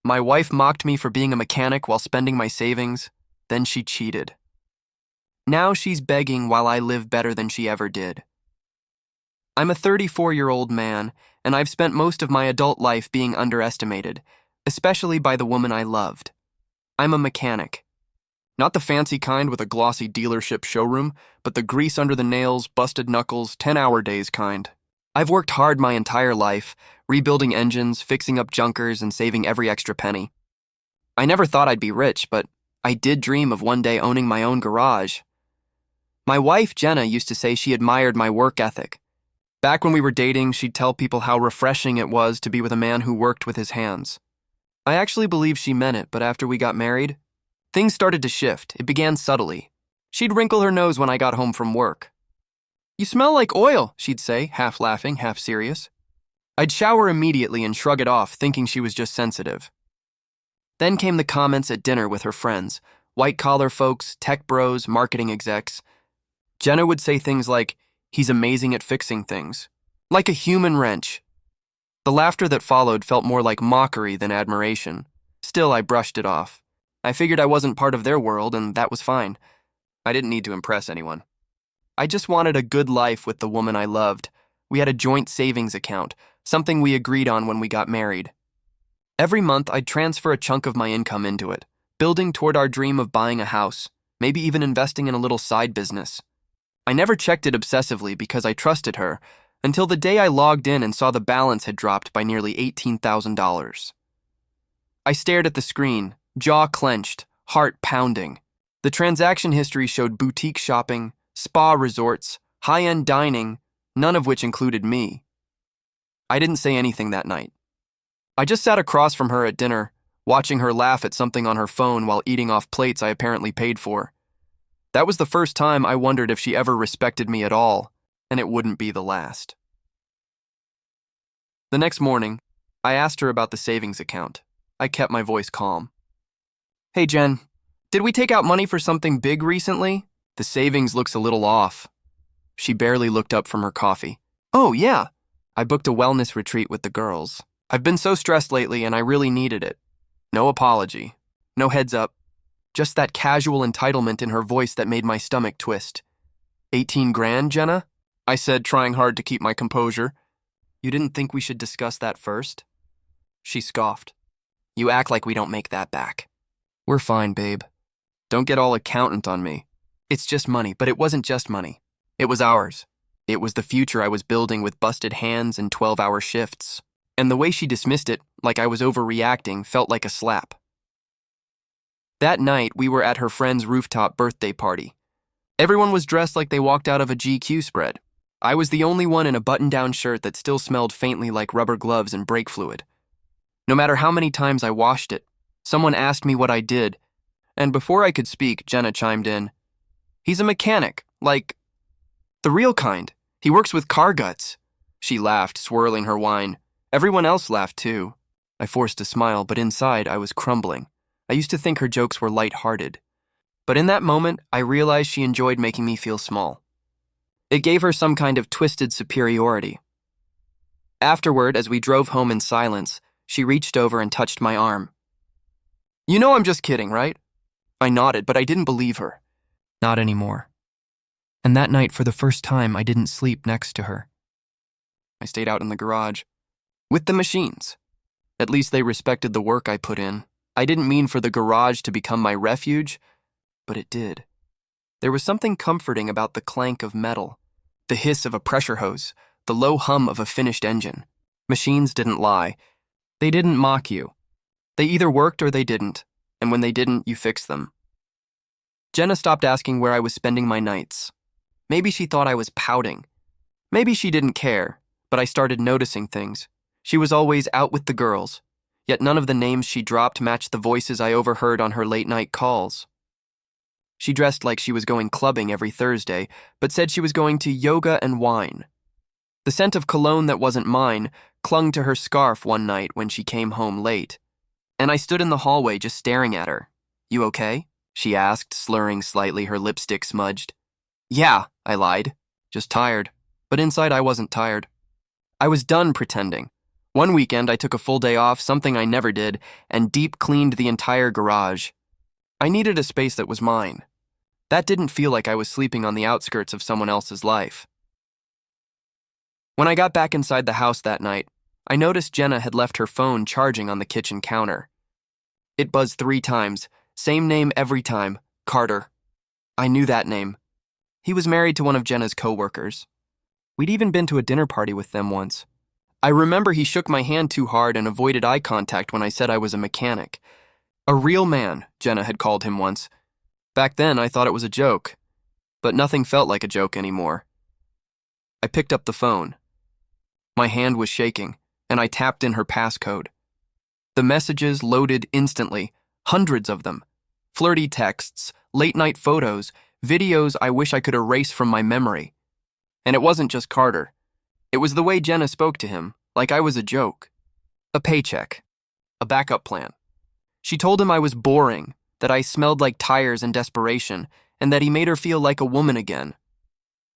My wife mocked me for being a mechanic while spending my savings. Then she cheated. Now she's begging while I live better than she ever did. I'm a 34-year-old man, and I've spent most of my adult life being underestimated, especially by the woman I loved. I'm a mechanic. Not the fancy kind with a glossy dealership showroom, but the grease under the nails, busted knuckles, 10-hour days kind. I've worked hard my entire life, rebuilding engines, fixing up junkers, and saving every extra penny. I never thought I'd be rich, but I did dream of one day owning my own garage. My wife, Jenna, used to say she admired my work ethic. Back when we were dating, she'd tell people how refreshing it was to be with a man who worked with his hands. I actually believe she meant it, but after we got married, things started to shift. It began subtly. She'd wrinkle her nose when I got home from work. "You smell like oil," she'd say, half laughing, half serious. I'd shower immediately and shrug it off, thinking she was just sensitive. Then came the comments at dinner with her friends, white-collar folks, tech bros, marketing execs. Jenna would say things like, "He's amazing at fixing things," like a human wrench. The laughter that followed felt more like mockery than admiration. Still, I brushed it off. I figured I wasn't part of their world, and that was fine. I didn't need to impress anyone. I just wanted a good life with the woman I loved. We had a joint savings account, something we agreed on when we got married. Every month, I'd transfer a chunk of my income into it, building toward our dream of buying a house, maybe even investing in a little side business. I never checked it obsessively because I trusted her, until the day I logged in and saw the balance had dropped by nearly $18,000. I stared at the screen, jaw clenched, heart pounding. The transaction history showed boutique shopping, spa resorts, high-end dining, none of which included me. I didn't say anything that night. I just sat across from her at dinner, watching her laugh at something on her phone while eating off plates I apparently paid for. That was the first time I wondered if she ever respected me at all, and it wouldn't be the last. The next morning, I asked her about the savings account. I kept my voice calm. "Hey, Jen, did we take out money for something big recently? The savings looks a little off." She barely looked up from her coffee. "Oh, yeah. I booked a wellness retreat with the girls. I've been so stressed lately and I really needed it." No apology. No heads up. Just that casual entitlement in her voice that made my stomach twist. 18 grand, Jenna? I said, trying hard to keep my composure. "You didn't think we should discuss that first?" She scoffed. "You act like we don't make that back." "We're fine, babe. Don't get all accountant on me. It's just money, but it wasn't just money. It was ours. It was the future I was building with busted hands and 12-hour shifts. And the way she dismissed it, like I was overreacting, felt like a slap. That night, we were at her friend's rooftop birthday party. Everyone was dressed like they walked out of a GQ spread. I was the only one in a button-down shirt that still smelled faintly like rubber gloves and brake fluid. No matter how many times I washed it, someone asked me what I did, and before I could speak, Jenna chimed in. "He's a mechanic, like the real kind. He works with car guts." She laughed, swirling her wine. Everyone else laughed too. I forced a smile, but inside I was crumbling. I used to think her jokes were light-hearted. But in that moment, I realized she enjoyed making me feel small. It gave her some kind of twisted superiority. Afterward, as we drove home in silence, she reached over and touched my arm. "You know I'm just kidding, right?" I nodded, but I didn't believe her. Not anymore. And that night, for the first time, I didn't sleep next to her. I stayed out in the garage. With the machines. At least they respected the work I put in. I didn't mean for the garage to become my refuge, but it did. There was something comforting about the clank of metal, the hiss of a pressure hose, the low hum of a finished engine. Machines didn't lie. They didn't mock you. They either worked or they didn't, and when they didn't, you fixed them. Jenna stopped asking where I was spending my nights. Maybe she thought I was pouting. Maybe she didn't care, but I started noticing things. She was always out with the girls, yet none of the names she dropped matched the voices I overheard on her late-night calls. She dressed like she was going clubbing every Thursday, but said she was going to yoga and wine. The scent of cologne that wasn't mine clung to her scarf one night when she came home late, and I stood in the hallway just staring at her. "You okay?" she asked, slurring slightly, her lipstick smudged. "Yeah," I lied. "Just tired." But inside I wasn't tired. I was done pretending. One weekend, I took a full day off, something I never did, and deep cleaned the entire garage. I needed a space that was mine. That didn't feel like I was sleeping on the outskirts of someone else's life. When I got back inside the house that night, I noticed Jenna had left her phone charging on the kitchen counter. It buzzed 3 times, same name every time, Carter. I knew that name. He was married to one of Jenna's coworkers. We'd even been to a dinner party with them once. I remember he shook my hand too hard and avoided eye contact when I said I was a mechanic. A real man, Jenna had called him once. Back then, I thought it was a joke, but nothing felt like a joke anymore. I picked up the phone. My hand was shaking, and I tapped in her passcode. The messages loaded instantly, hundreds of them. Flirty texts, late-night photos, videos I wish I could erase from my memory. And it wasn't just Carter. It was the way Jenna spoke to him, like I was a joke. A paycheck. A backup plan. She told him I was boring, that I smelled like tires in desperation, and that he made her feel like a woman again.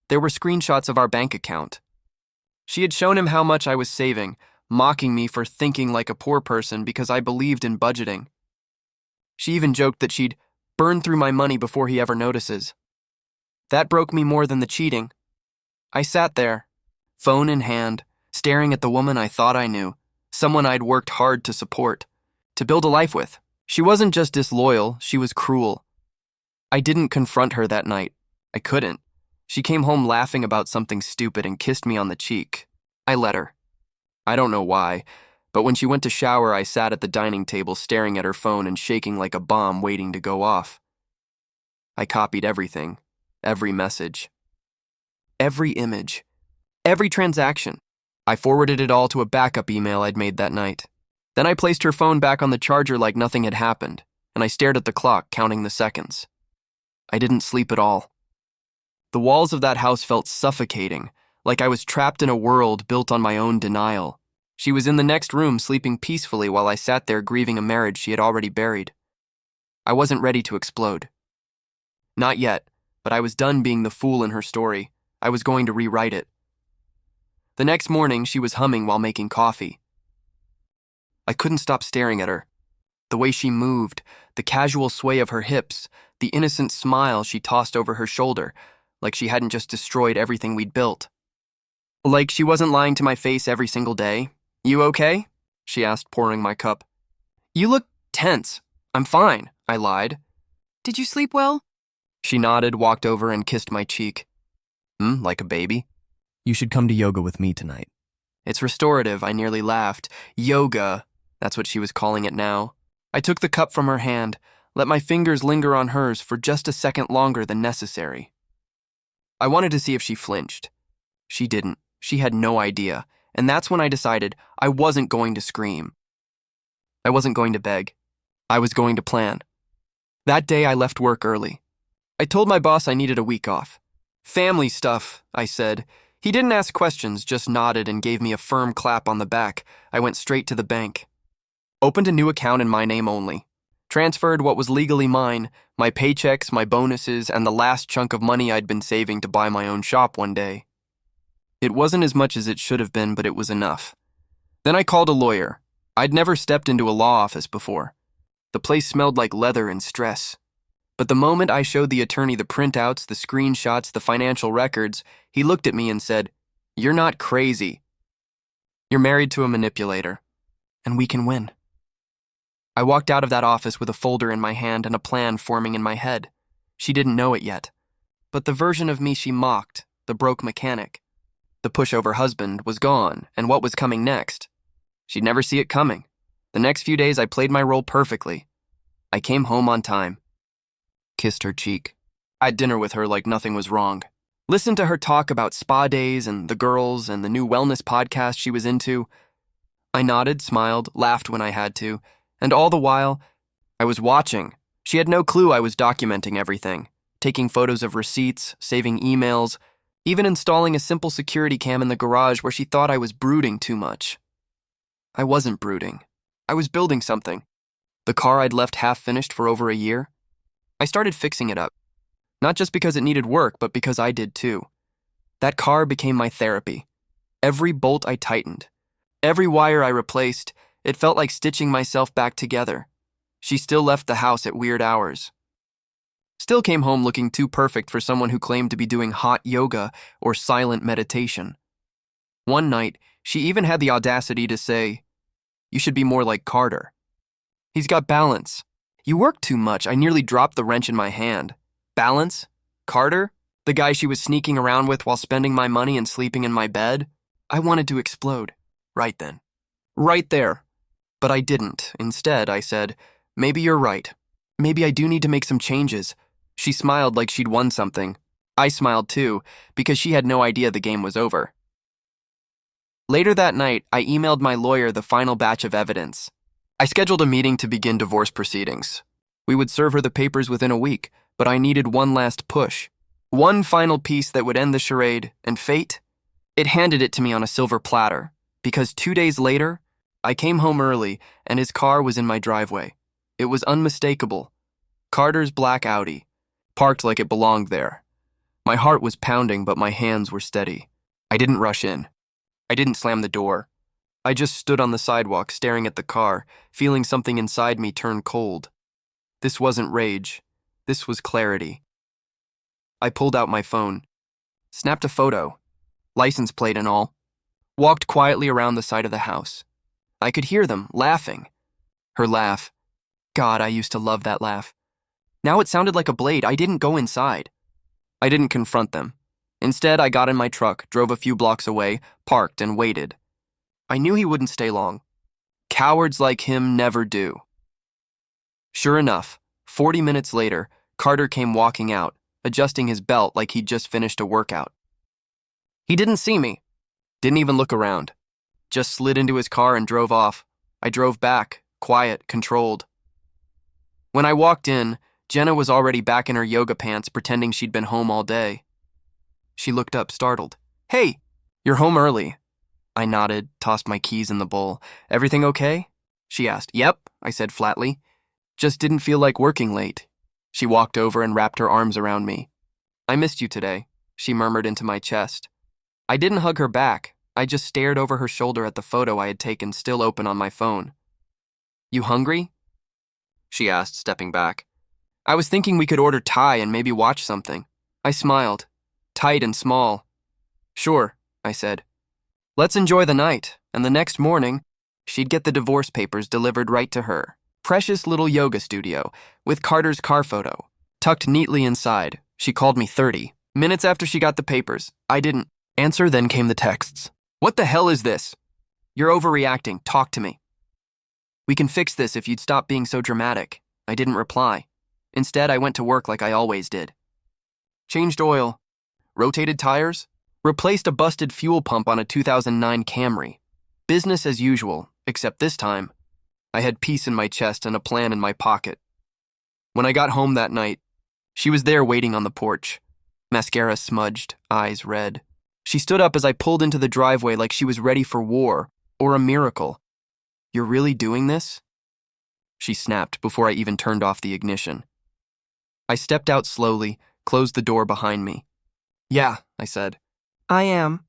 There were screenshots of our bank account. She had shown him how much I was saving, mocking me for thinking like a poor person because I believed in budgeting. She even joked that she'd burn through my money before he ever notices. That broke me more than the cheating. I sat there, phone in hand, staring at the woman I thought I knew, someone I'd worked hard to support, to build a life with. She wasn't just disloyal, she was cruel. I didn't confront her that night. I couldn't. She came home laughing about something stupid and kissed me on the cheek. I let her. I don't know why, but when she went to shower, I sat at the dining table staring at her phone and shaking like a bomb waiting to go off. I copied everything, every message, every image, every transaction. I forwarded it all to a backup email I'd made that night. Then I placed her phone back on the charger like nothing had happened, and I stared at the clock, counting the seconds. I didn't sleep at all. The walls of that house felt suffocating, like I was trapped in a world built on my own denial. She was in the next room sleeping peacefully while I sat there grieving a marriage she had already buried. I wasn't ready to explode. Not yet, but I was done being the fool in her story. I was going to rewrite it. The next morning, she was humming while making coffee. I couldn't stop staring at her. The way she moved, the casual sway of her hips, the innocent smile she tossed over her shoulder, like she hadn't just destroyed everything we'd built. Like she wasn't lying to my face every single day. "You okay?" she asked, pouring my cup. "You look tense." "I'm fine," I lied. "Did you sleep well?" She nodded, walked over, and kissed my cheek. Like a baby? "You should come to yoga with me tonight." "It's restorative," I nearly laughed. Yoga, that's what she was calling it now. I took the cup from her hand, let my fingers linger on hers for just a second longer than necessary. I wanted to see if she flinched. She didn't. She had no idea, and that's when I decided I wasn't going to scream. I wasn't going to beg. I was going to plan. That day, I left work early. I told my boss I needed a week off. "Family stuff," I said. He didn't ask questions, just nodded and gave me a firm clap on the back. I went straight to the bank. Opened a new account in my name only. Transferred what was legally mine, my paychecks, my bonuses, and the last chunk of money I'd been saving to buy my own shop one day. It wasn't as much as it should have been, but it was enough. Then I called a lawyer. I'd never stepped into a law office before. The place smelled like leather and stress. But the moment I showed the attorney the printouts, the screenshots, the financial records, he looked at me and said, "You're not crazy. You're married to a manipulator, and we can win." I walked out of that office with a folder in my hand and a plan forming in my head. She didn't know it yet. But the version of me she mocked, the broke mechanic, the pushover husband, was gone, and what was coming next? She'd never see it coming. The next few days I played my role perfectly. I came home on time. Kissed her cheek. Had dinner with her like nothing was wrong. Listened to her talk about spa days and the girls and the new wellness podcast she was into. I nodded, smiled, laughed when I had to, and all the while, I was watching. She had no clue I was documenting everything, taking photos of receipts, saving emails, even installing a simple security cam in the garage where she thought I was brooding too much. I wasn't brooding. I was building something. The car I'd left half-finished for over a year. I started fixing it up. Not just because it needed work, but because I did too. That car became my therapy. Every bolt I tightened, Every wire I replaced, it felt like stitching myself back together. She still left the house at weird hours. Still came home looking too perfect for someone who claimed to be doing hot yoga or silent meditation. One night, she even had the audacity to say, "You should be more like Carter. He's got balance. You work too much. I nearly dropped the wrench in my hand. Balance? Carter? The guy she was sneaking around with while spending my money and sleeping in my bed? I wanted to explode. Right then. Right there. But I didn't. Instead, I said, maybe you're right. Maybe I do need to make some changes. She smiled like she'd won something. I smiled too, because she had no idea the game was over. Later that night, I emailed my lawyer the final batch of evidence. I scheduled a meeting to begin divorce proceedings. We would serve her the papers within a week, but I needed one last push. One final piece that would end the charade, and fate? It handed it to me on a silver platter, because 2 days later, I came home early and his car was in my driveway. It was unmistakable. Carter's black Audi, parked like it belonged there. My heart was pounding, but my hands were steady. I didn't rush in. I didn't slam the door. I just stood on the sidewalk staring at the car, feeling something inside me turn cold. This wasn't rage. This was clarity. I pulled out my phone, snapped a photo, license plate and all, walked quietly around the side of the house. I could hear them laughing. Her laugh. God, I used to love that laugh. Now it sounded like a blade. I didn't go inside. I didn't confront them. Instead, I got in my truck, drove a few blocks away, parked, and waited. I knew he wouldn't stay long. Cowards like him never do. Sure enough, 40 minutes later, Carter came walking out, adjusting his belt like he'd just finished a workout. He didn't see me, didn't even look around, just slid into his car and drove off. I drove back, quiet, controlled. When I walked in, Jenna was already back in her yoga pants pretending she'd been home all day. She looked up, startled. "Hey, you're home early." I nodded, tossed my keys in the bowl. "Everything okay?" She asked. "Yep," I said flatly. "Just didn't feel like working late." She walked over and wrapped her arms around me. "I missed you today," she murmured into my chest. I didn't hug her back. I just stared over her shoulder at the photo I had taken, still open on my phone. "You hungry?" she asked, stepping back. "I was thinking we could order Thai and maybe watch something." I smiled, tight and small. "Sure," I said. "Let's enjoy the night," and the next morning, she'd get the divorce papers delivered right to her. Precious little yoga studio, with Carter's car photo, tucked neatly inside. She called me 30 minutes after she got the papers. I didn't answer, then came the texts. "What the hell is this? You're overreacting. Talk to me. We can fix this if you'd stop being so dramatic." I didn't reply. Instead, I went to work like I always did. Changed oil, rotated tires, replaced a busted fuel pump on a 2009 Camry. Business as usual, except this time, I had peace in my chest and a plan in my pocket. When I got home that night, she was there waiting on the porch, mascara smudged, eyes red. She stood up as I pulled into the driveway like she was ready for war or a miracle. "You're really doing this?" she snapped before I even turned off the ignition. I stepped out slowly, closed the door behind me. "Yeah," I said. "I am.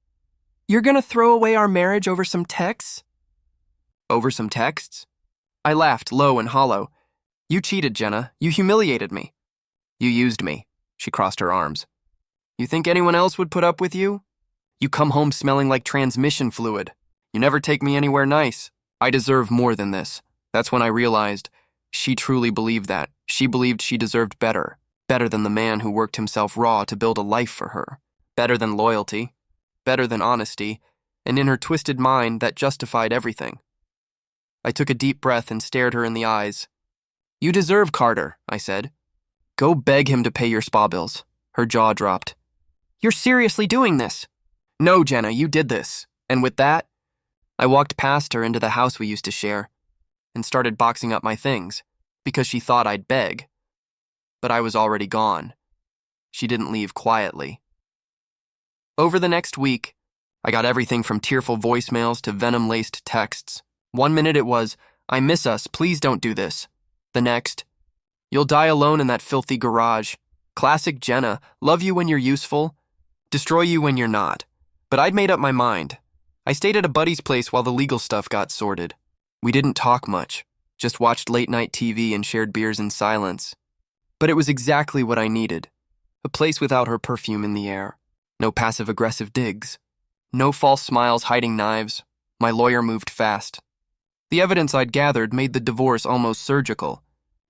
You're gonna throw away our marriage over some texts?" "Over some texts?" I laughed, low and hollow. "You cheated, Jenna. You humiliated me. You used me." She crossed her arms. "You think anyone else would put up with you? You come home smelling like transmission fluid. You never take me anywhere nice. I deserve more than this." That's when I realized she truly believed that. She believed she deserved better. Better than the man who worked himself raw to build a life for her. Better than loyalty. Better than honesty. And in her twisted mind, that justified everything. I took a deep breath and stared her in the eyes. "You deserve Carter," I said. "Go beg him to pay your spa bills." Her jaw dropped. "You're seriously doing this?" "No, Jenna, you did this." And with that, I walked past her into the house we used to share and started boxing up my things because she thought I'd beg. But I was already gone. She didn't leave quietly. Over the next week, I got everything from tearful voicemails to venom-laced texts. One minute it was, "I miss us, please don't do this." The next, "You'll die alone in that filthy garage. Classic Jenna, love you when you're useful, destroy you when you're not." But I'd made up my mind. I stayed at a buddy's place while the legal stuff got sorted. We didn't talk much, just watched late-night TV and shared beers in silence. But it was exactly what I needed. A place without her perfume in the air. No passive-aggressive digs. No false smiles hiding knives. My lawyer moved fast. The evidence I'd gathered made the divorce almost surgical.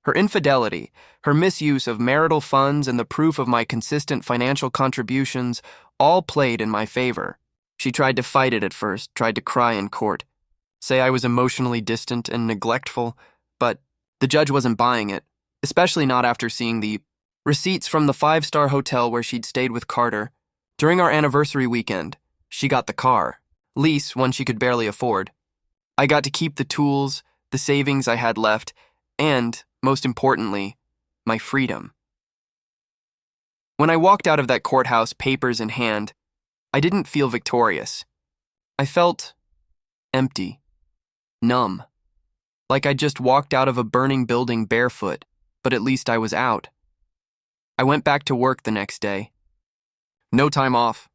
Her infidelity, her misuse of marital funds, and the proof of my consistent financial contributions all played in my favor. She tried to fight it at first, tried to cry in court, say I was emotionally distant and neglectful, but the judge wasn't buying it, especially not after seeing the receipts from the 5-star hotel where she'd stayed with Carter. During our anniversary weekend, she got the car, lease one she could barely afford. I got to keep the tools, the savings I had left, and, most importantly, my freedom. When I walked out of that courthouse, papers in hand, I didn't feel victorious. I felt empty, numb, like I'd just walked out of a burning building barefoot, but at least I was out. I went back to work the next day. No time off,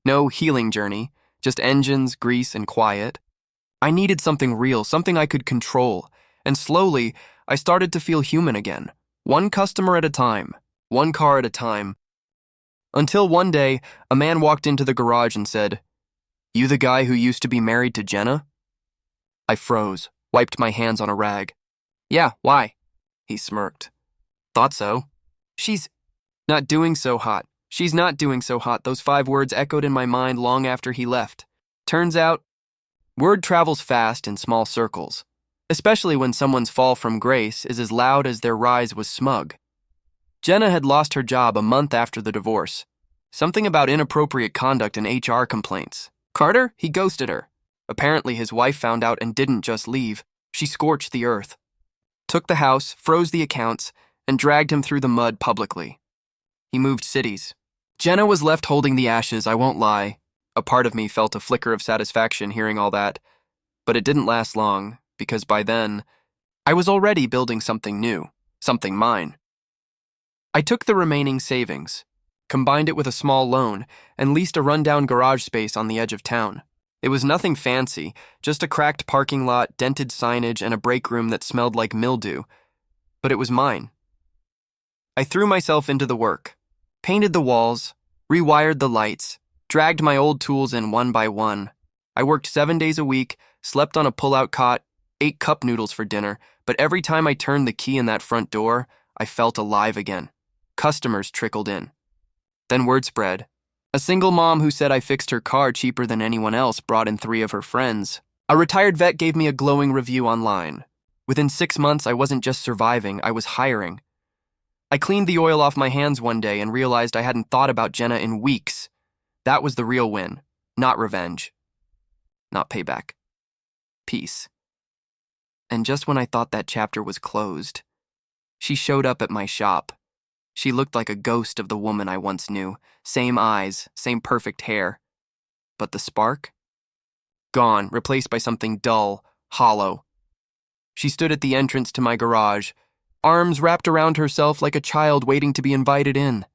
no healing journey, just engines, grease, and quiet. I needed something real, something I could control, and slowly, I started to feel human again, one customer at a time, one car at a time. Until one day, a man walked into the garage and said, "You the guy who used to be married to Jenna?" I froze, wiped my hands on a rag. "Yeah, why?" He smirked. "Thought so." She's not doing so hot. She's not doing so hot. Those 5 words echoed in my mind long after he left. Turns out, word travels fast in small circles, especially when someone's fall from grace is as loud as their rise was smug. Jenna had lost her job a month after the divorce. Something about inappropriate conduct and HR complaints. Carter, he ghosted her. Apparently his wife found out and didn't just leave. She scorched the earth. Took the house, froze the accounts, and dragged him through the mud publicly. He moved cities. Jenna was left holding the ashes, I won't lie. A part of me felt a flicker of satisfaction hearing all that. But it didn't last long, because by then, I was already building something new, something mine. I took the remaining savings, combined it with a small loan, and leased a rundown garage space on the edge of town. It was nothing fancy, just a cracked parking lot, dented signage, and a break room that smelled like mildew. But it was mine. I threw myself into the work, painted the walls, rewired the lights, dragged my old tools in one by one. I worked 7 days a week, slept on a pull-out cot, ate cup noodles for dinner, but every time I turned the key in that front door, I felt alive again. Customers trickled in. Then word spread. A single mom who said I fixed her car cheaper than anyone else brought in 3 of her friends. A retired vet gave me a glowing review online. Within 6 months, I wasn't just surviving, I was hiring. I cleaned the oil off my hands one day and realized I hadn't thought about Jenna in weeks. That was the real win, not revenge, not payback. Peace. And just when I thought that chapter was closed, she showed up at my shop. She looked like a ghost of the woman I once knew. Same eyes, same perfect hair. But the spark? Gone, replaced by something dull, hollow. She stood at the entrance to my garage, arms wrapped around herself like a child waiting to be invited in.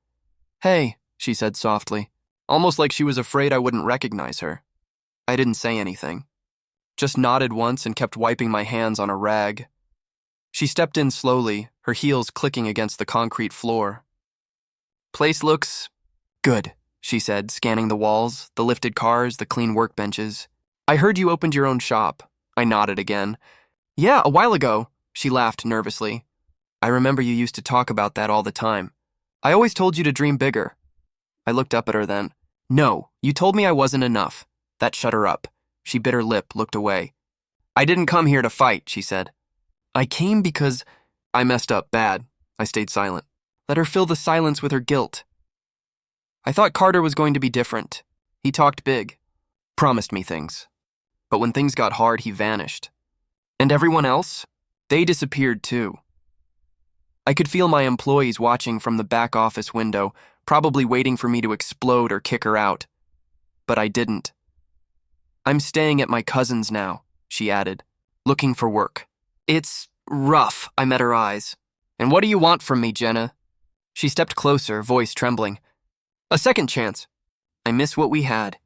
"Hey," she said softly, almost like she was afraid I wouldn't recognize her. I didn't say anything, just nodded once and kept wiping my hands on a rag. She stepped in slowly, her heels clicking against the concrete floor. "Place looks good," she said, scanning the walls, the lifted cars, the clean workbenches. "I heard you opened your own shop." I nodded again. "Yeah, a while ago," she laughed nervously. "I remember you used to talk about that all the time. I always told you to dream bigger." I looked up at her then. "No, you told me I wasn't enough." That shut her up. She bit her lip, looked away. "I didn't come here to fight," she said. "I came because I messed up bad." I stayed silent. Let her fill the silence with her guilt. I thought Carter was going to be different. He talked big, promised me things. But when things got hard, he vanished. And everyone else? They disappeared too. I could feel my employees watching from the back office window, probably waiting for me to explode or kick her out. But I didn't. "I'm staying at my cousin's now," she added, "looking for work." "It's rough," I met her eyes. "And what do you want from me, Jenna?" She stepped closer, voice trembling. "A second chance. I miss what we had.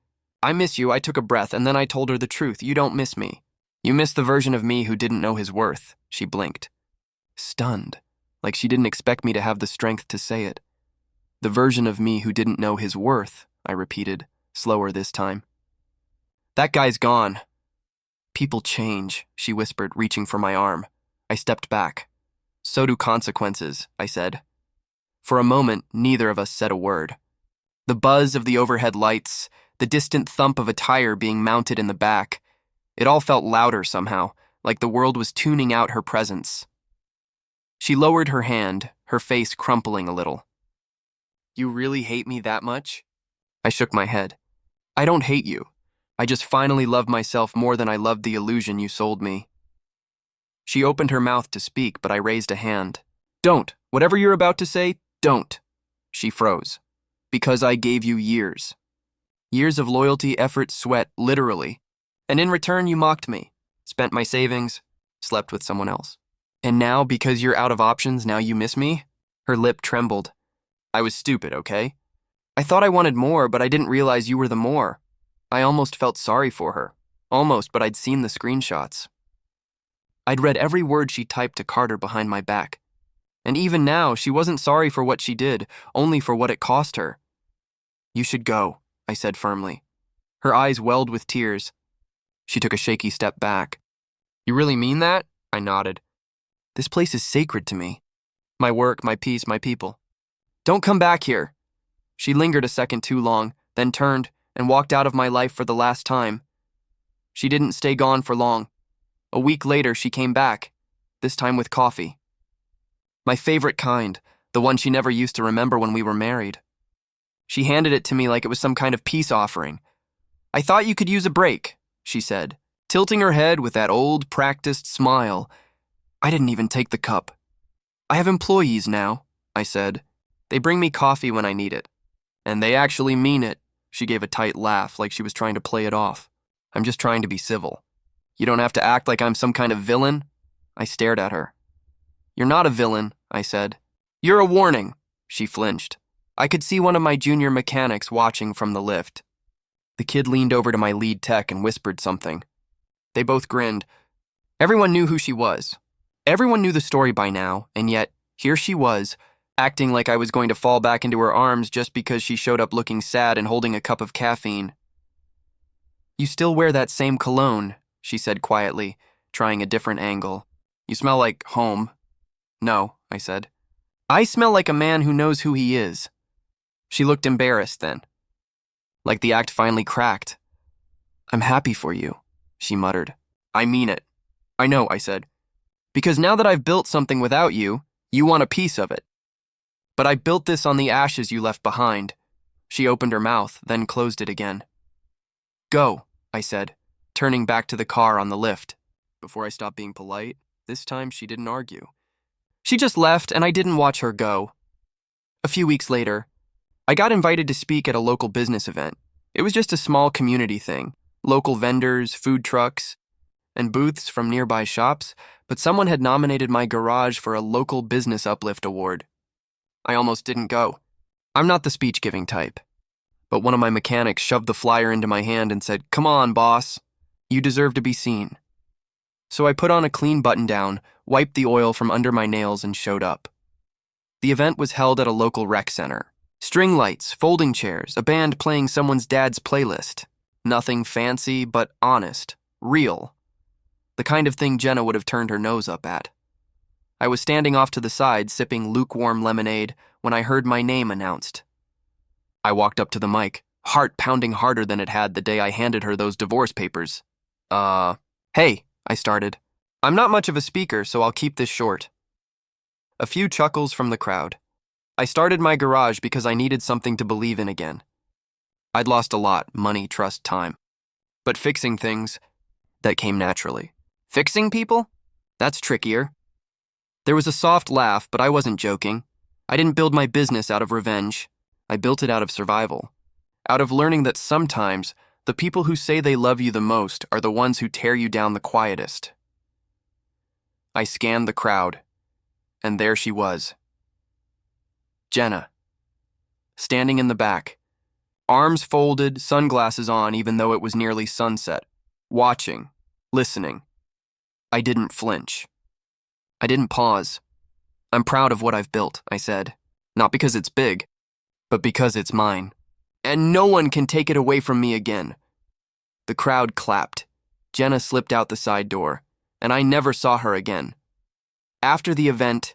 I miss you, I took a breath, and then I told her the truth. You don't miss me. You miss the version of me who didn't know his worth. She blinked. Stunned, like she didn't expect me to have the strength to say it. The version of me who didn't know his worth, I repeated, slower this time. That guy's gone. People change, she whispered, reaching for my arm. I stepped back. So do consequences, I said. For a moment, neither of us said a word. The buzz of the overhead lights, the distant thump of a tire being mounted in the back, it all felt louder somehow, like the world was tuning out her presence. She lowered her hand, her face crumpling a little. You really hate me that much? I shook my head. I don't hate you. I just finally love myself more than I loved the illusion you sold me. She opened her mouth to speak, but I raised a hand. Don't. Whatever you're about to say, don't. She froze. Because I gave you years. Years of loyalty, effort, sweat, literally. And in return, you mocked me. Spent my savings, slept with someone else. And now, because you're out of options, now you miss me? Her lip trembled. I was stupid, okay? I thought I wanted more, but I didn't realize you were the more. I almost felt sorry for her. Almost, but I'd seen the screenshots. I'd read every word she typed to Carter behind my back. And even now, she wasn't sorry for what she did, only for what it cost her. You should go, I said firmly. Her eyes welled with tears. She took a shaky step back. You really mean that? I nodded. This place is sacred to me. My work, my peace, my people. Don't come back here. She lingered a second too long, then turned and walked out of my life for the last time. She didn't stay gone for long. A week later, she came back, this time with coffee. My favorite kind, the one she never used to remember when we were married. She handed it to me like it was some kind of peace offering. I thought you could use a break, she said, tilting her head with that old, practiced smile. I didn't even take the cup. I have employees now, I said. They bring me coffee when I need it. And they actually mean it. She gave a tight laugh like she was trying to play it off. I'm just trying to be civil. You don't have to act like I'm some kind of villain. I stared at her. You're not a villain, I said. You're a warning. She flinched. I could see one of my junior mechanics watching from the lift. The kid leaned over to my lead tech and whispered something. They both grinned. Everyone knew who she was. Everyone knew the story by now, and yet, here she was, acting like I was going to fall back into her arms just because she showed up looking sad and holding a cup of caffeine. You still wear that same cologne, she said quietly, trying a different angle. You smell like home. No, I said. I smell like a man who knows who he is. She looked embarrassed then. Like the act finally cracked. I'm happy for you, she muttered. I mean it. I know, I said. Because now that I've built something without you, you want a piece of it. But I built this on the ashes you left behind. She opened her mouth, then closed it again. Go, I said, turning back to the car on the lift. Before I stopped being polite, this time she didn't argue. She just left, and I didn't watch her go. A few weeks later, I got invited to speak at a local business event. It was just a small community thing. Local vendors, food trucks, and booths from nearby shops, but someone had nominated my garage for a local business uplift award. I almost didn't go. I'm not the speech-giving type. But one of my mechanics shoved the flyer into my hand and said, "Come on, boss. You deserve to be seen." So I put on a clean button-down, wiped the oil from under my nails, and showed up. The event was held at a local rec center. String lights, folding chairs, a band playing someone's dad's playlist. Nothing fancy, but honest, real. The kind of thing Jenna would have turned her nose up at. I was standing off to the side, sipping lukewarm lemonade, when I heard my name announced. I walked up to the mic, heart pounding harder than it had the day I handed her those divorce papers. Hey, I started. I'm not much of a speaker, so I'll keep this short. A few chuckles from the crowd. I started my garage because I needed something to believe in again. I'd lost a lot, money, trust, time. But fixing things, that came naturally. Fixing people? That's trickier. There was a soft laugh, but I wasn't joking. I didn't build my business out of revenge. I built it out of survival. Out of learning that sometimes, the people who say they love you the most are the ones who tear you down the quietest. I scanned the crowd, and there she was. Jenna. Standing in the back, Arms folded, sunglasses on even though it was nearly sunset. Watching, listening. I didn't flinch. I didn't pause. I'm proud of what I've built, I said. Not because it's big, but because it's mine. And no one can take it away from me again. The crowd clapped. Jenna slipped out the side door, and I never saw her again. After the event,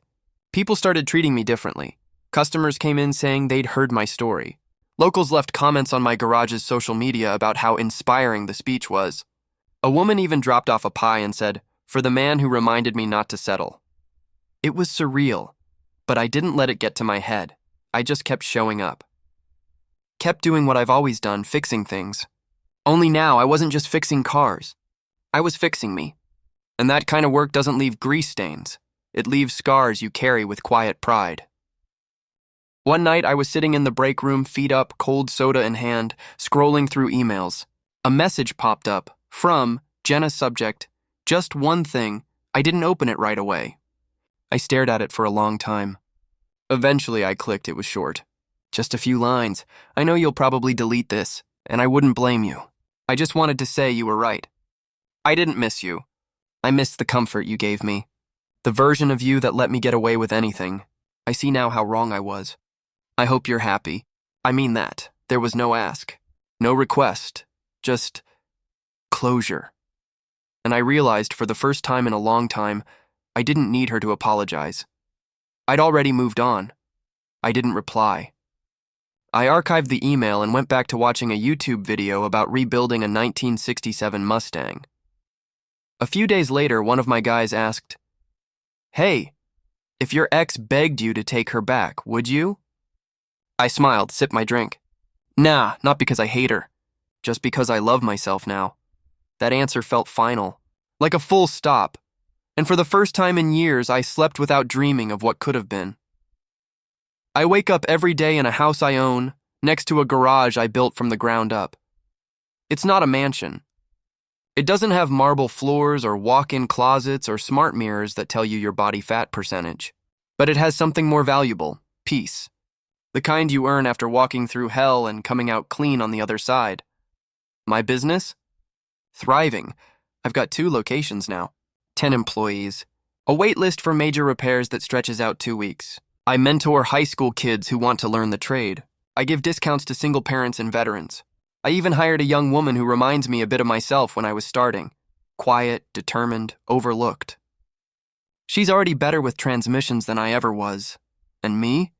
people started treating me differently. Customers came in saying they'd heard my story. Locals left comments on my garage's social media about how inspiring the speech was. A woman even dropped off a pie and said, "For the man who reminded me not to settle." It was surreal, but I didn't let it get to my head. I just kept showing up. Kept doing what I've always done, fixing things. Only now I wasn't just fixing cars. I was fixing me. And that kind of work doesn't leave grease stains. It leaves scars you carry with quiet pride. One night I was sitting in the break room, feet up, cold soda in hand, scrolling through emails. A message popped up from Jenna's subject, "Just one thing." I didn't open it right away. I stared at it for a long time. Eventually I clicked. It was short. "Just a few lines. I know you'll probably delete this, and I wouldn't blame you. I just wanted to say you were right. I didn't miss you. I missed the comfort you gave me. The version of you that let me get away with anything. I see now how wrong I was. I hope you're happy. I mean that. There was no ask, no request, just closure." And I realized for the first time in a long time, I didn't need her to apologize. I'd already moved on. I didn't reply. I archived the email and went back to watching a YouTube video about rebuilding a 1967 Mustang. A few days later, one of my guys asked, "Hey, if your ex begged you to take her back, would you?" I smiled, sipped my drink. "Nah, not because I hate her. Just because I love myself now." That answer felt final, like a full stop. And for the first time in years, I slept without dreaming of what could have been. I wake up every day in a house I own, next to a garage I built from the ground up. It's not a mansion. It doesn't have marble floors or walk-in closets or smart mirrors that tell you your body fat percentage. But it has something more valuable: peace. The kind you earn after walking through hell and coming out clean on the other side. My business? Thriving. I've got 2 locations now, 10 employees, a wait list for major repairs that stretches out 2 weeks. I mentor high school kids who want to learn the trade. I give discounts to single parents and veterans. I even hired a young woman who reminds me a bit of myself when I was starting. Quiet, determined, overlooked. She's already better with transmissions than I ever was. And me?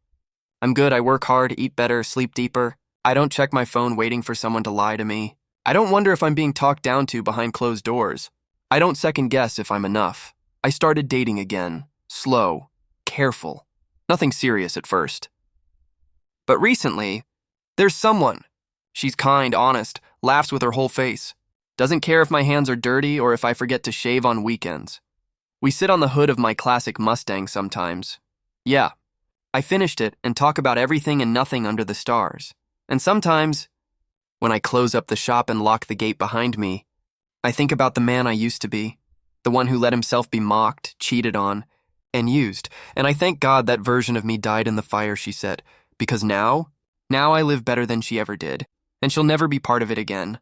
I'm good. I work hard, eat better, sleep deeper. I don't check my phone waiting for someone to lie to me. I don't wonder if I'm being talked down to behind closed doors. I don't second guess if I'm enough. I started dating again. Slow. Careful. Nothing serious at first. But recently, there's someone. She's kind, honest, laughs with her whole face. Doesn't care if my hands are dirty or if I forget to shave on weekends. We sit on the hood of my classic Mustang sometimes. Yeah, I finished it and talk about everything and nothing under the stars. And sometimes, when I close up the shop and lock the gate behind me, I think about the man I used to be, the one who let himself be mocked, cheated on, and used. And I thank God that version of me died in the fire, she said, because now I live better than she ever did, and she'll never be part of it again.